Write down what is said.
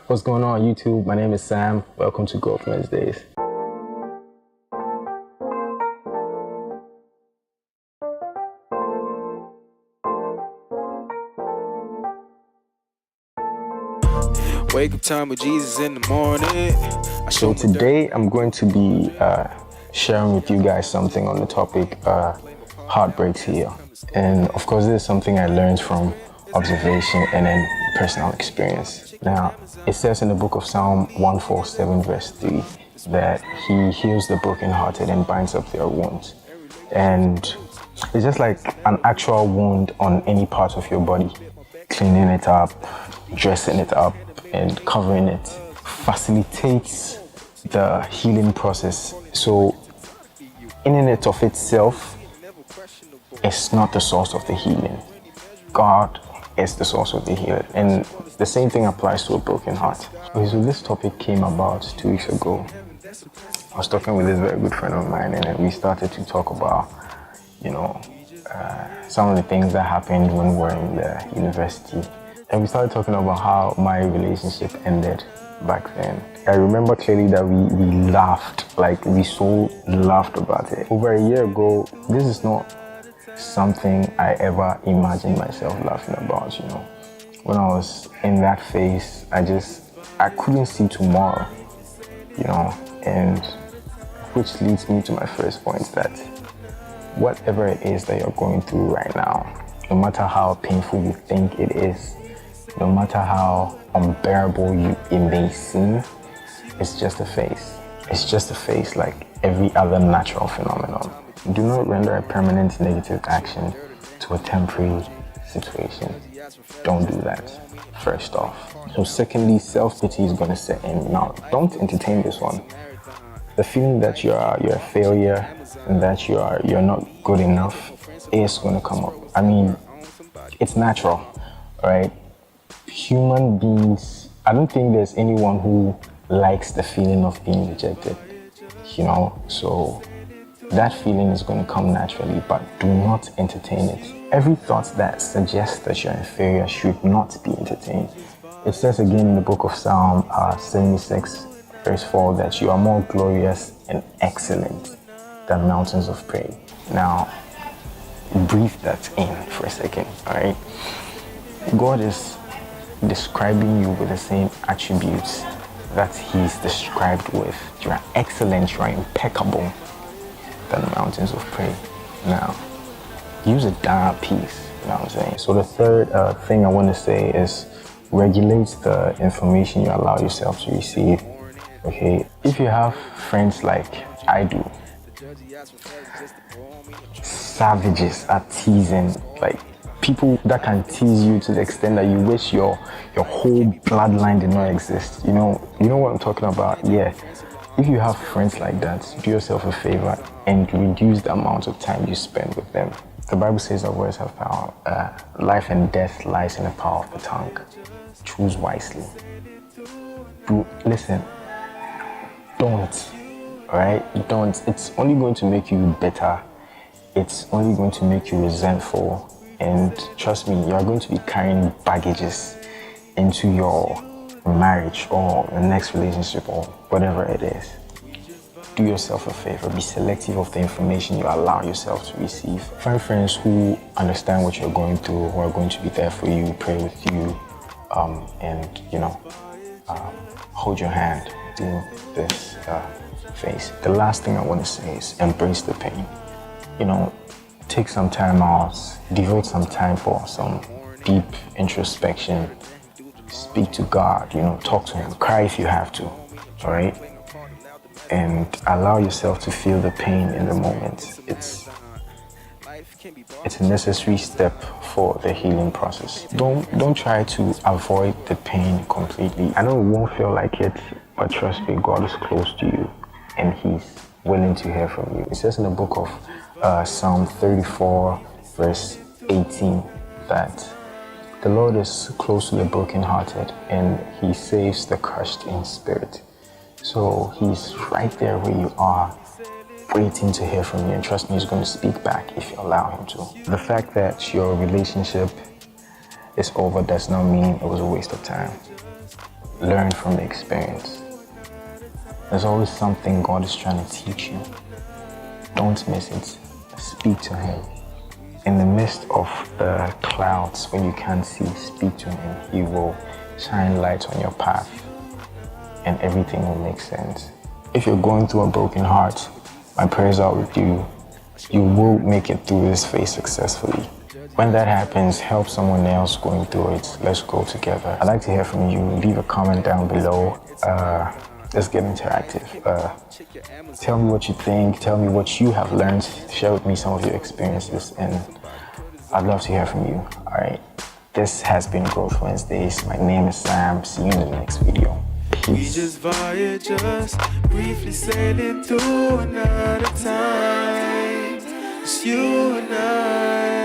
What's going on YouTube? My name is Sam. Welcome to Growth Wednesdays. Wake up time with Jesus in the morning. So today I'm going to be sharing with you guys something on the topic heartbreaks heal. And of course this is something I learned from observation and then personal experience. Now it says in the book of Psalm 147 verse 3 that he heals the brokenhearted and binds up their wounds. And it's just like an actual wound on any part of your body. Cleaning it up, dressing it up, and covering it facilitates the healing process. So in and of itself, it's not the source of the healing. God is the source of the healing. And the same thing applies to a broken heart. Okay, so this topic came about 2 weeks ago. I was talking with this very good friend of mine, and then we started to talk about, some of the things that happened when we were in the university. And we started talking about how my relationship ended back then. I remember clearly that we laughed, like we so laughed about it. Over a year ago, this is not something I ever imagined myself laughing about, When I was in that phase, I couldn't see tomorrow, and which leads me to my first point that whatever it is that you're going through right now, no matter how painful you think it is, no matter how unbearable it may seem, it's just a phase. It's just a phase like every other natural phenomenon. Do not render a permanent negative action to a temporary situation. Don't do that, first off. So secondly, self-pity is going to set in. Now, don't entertain this one. The feeling that you're a failure and that you're not good enough is going to come up. I mean, it's natural, right? Human beings, I don't think there's anyone who likes the feeling of being rejected, so that feeling is going to come naturally, but do not entertain it. Every thought that suggests that you're inferior should not be entertained. It says again in the book of Psalm 76 verse 4 that you are more glorious and excellent than mountains of prey. Now breathe that in for a second. All right, God is describing you with the same attributes that he's described with. You are excellent, you are impeccable than the mountains of prey. Now, use a dial piece, you know what I'm saying? So the third thing I want to say is regulate the information you allow yourself to receive. Okay, if you have friends like I do, savages are teasing, like people that can tease you to the extent that you wish your whole bloodline did not exist. You know what I'm talking about? Yeah. If you have friends like that, do yourself a favor and reduce the amount of time you spend with them. The Bible says that words have power. Life and death lies in the power of the tongue. Choose wisely. Listen, don't. All right? Don't. It's only going to make you bitter. It's only going to make you resentful. And trust me, you're going to be carrying baggages into your marriage or the next relationship or whatever it is. Do yourself a favor. Be selective of the information you allow yourself to receive. Find friends who understand what you're going through, who are going to be there for you, pray with you, and hold your hand through this phase. The last thing I want to say is embrace the pain. Take some time out, devote some time for some deep introspection, speak to God, talk to him, cry if you have to, all right? And allow yourself to feel the pain in the moment. It's a necessary step for the healing process. Don't try to avoid the pain completely. I know it won't feel like it, but trust me, God is close to you and he's willing to hear from you. It says in the book of Psalm 34 verse 18 that the Lord is close to the brokenhearted and he saves the crushed in spirit. So he's right there where you are, waiting to hear from you, and trust me, he's going to speak back if you allow him to. The fact that your relationship is over does not mean it was a waste of time. learn from the experience. There's always something God is trying to teach you. Don't miss it. Speak to Him. In the midst of the clouds, when you can't see, speak to Him. He will shine light on your path and everything will make sense. If you're going through a broken heart, my prayers are with you. You will make it through this phase successfully. When that happens, help someone else going through it. Let's go together. I'd like to hear from you. Leave a comment down below. Let's get interactive. Tell me what you think. Tell me what you have learned. Share with me some of your experiences, and I'd love to hear from you. All right. This has been Growth Wednesdays. My name is Sam. See you in the next video. We Peace. just voyagers, briefly sailing through another time. It's you and I.